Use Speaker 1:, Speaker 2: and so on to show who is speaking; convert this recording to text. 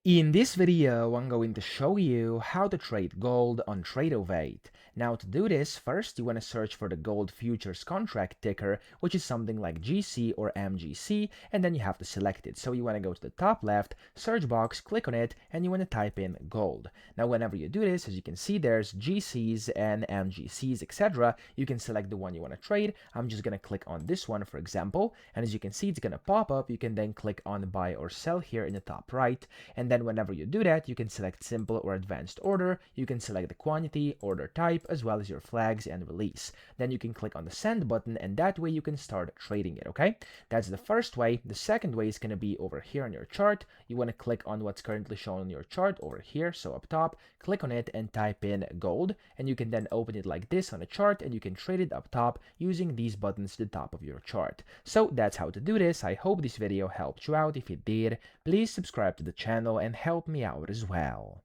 Speaker 1: In this video, I'm going to show you how to trade gold on Tradovate. Now to do this, first you want to search for the gold futures contract ticker, which is something like GC or MGC, and then you have to select it. So you want to go to the top left, search box, click on it, and you want to type in gold. Now whenever you do this, as you can see, there's GCs and MGCs, etc. You can select the one you want to trade. I'm just going to click on this one, for example, and as you can see, it's going to pop up. You can then click on buy or sell here in the top right, and then whenever you do that, you can select simple or advanced order. You can select the quantity, order type, as well as your flags and release. Then you can click on the send button, and that way you can start trading it, okay? That's the first way. The second way is going to be over here on your chart. You want to click on what's currently shown on your chart over here. So up top, click on it and type in gold, and you can then open it like this on a chart, and you can trade it up top using these buttons at the top of your chart. So that's how to do this. I hope this video helped you out. If it did, please subscribe to the channel and help me out as well.